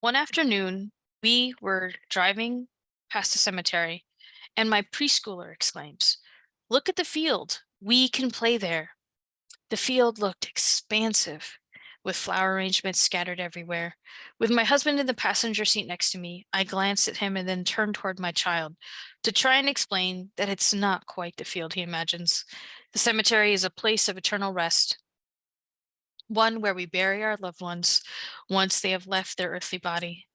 One afternoon, we were driving past a cemetery, and my preschooler exclaims, "Look at the field. We can play there." The field looked expansive, with flower arrangements scattered everywhere. With my husband in the passenger seat next to me, I glanced at him and then turned toward my child to try and explain that it's not quite the field he imagines. The cemetery is a place of eternal rest, one where we bury our loved ones once they have left their earthly body.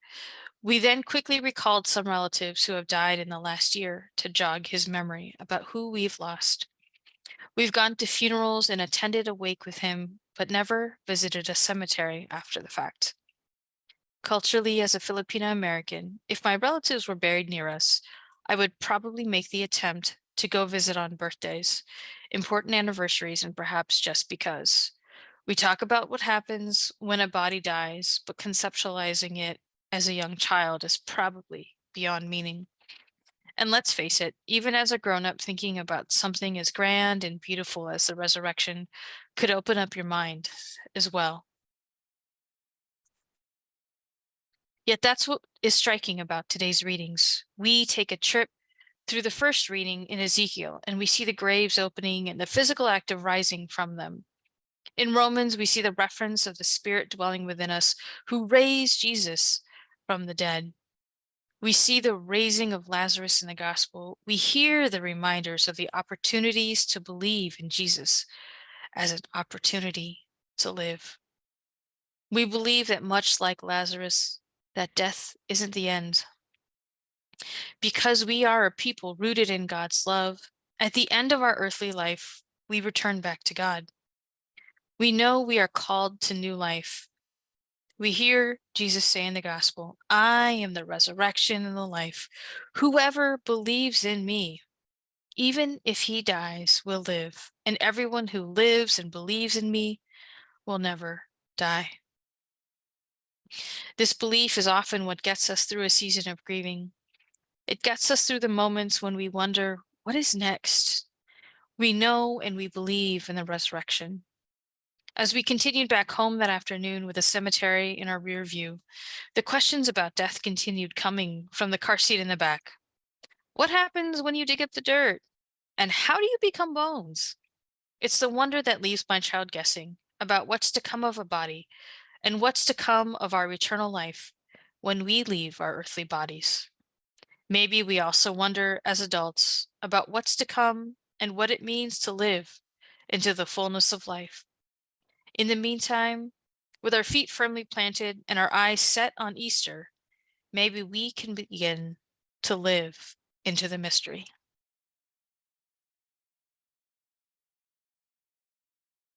We then quickly recalled some relatives who have died in the last year to jog his memory about who we've lost. We've gone to funerals and attended a wake with him, but never visited a cemetery after the fact. Culturally, as a Filipino American, if my relatives were buried near us, I would probably make the attempt to go visit on birthdays, important anniversaries, and perhaps just because. We talk about what happens when a body dies, but conceptualizing it as a young child is probably beyond meaning. And let's face it, even as a grown up, thinking about something as grand and beautiful as the resurrection could open up your mind as well. Yet that's what is striking about today's readings. We take a trip through the first reading in Ezekiel, and we see the graves opening and the physical act of rising from them. In Romans, we see the reference of the Spirit dwelling within us who raised Jesus from the dead. We see the raising of Lazarus in the gospel. We hear the reminders of the opportunities to believe in Jesus as an opportunity to live. We believe that much like Lazarus, that death isn't the end. Because we are a people rooted in God's love, at the end of our earthly life, we return back to God. We know we are called to new life. We hear Jesus say in the gospel, "I am the resurrection and the life. Whoever believes in me, even if he dies, will live. And everyone who lives and believes in me will never die." This belief is often what gets us through a season of grieving. It gets us through the moments when we wonder, what is next? We know and we believe in the resurrection. As we continued back home that afternoon with a cemetery in our rear view, the questions about death continued coming from the car seat in the back. What happens when you dig up the dirt? And how do you become bones? It's the wonder that leaves my child guessing about what's to come of a body and what's to come of our eternal life when we leave our earthly bodies. Maybe we also wonder as adults about what's to come and what it means to live into the fullness of life. In the meantime, with our feet firmly planted and our eyes set on Easter, maybe we can begin to live into the mystery.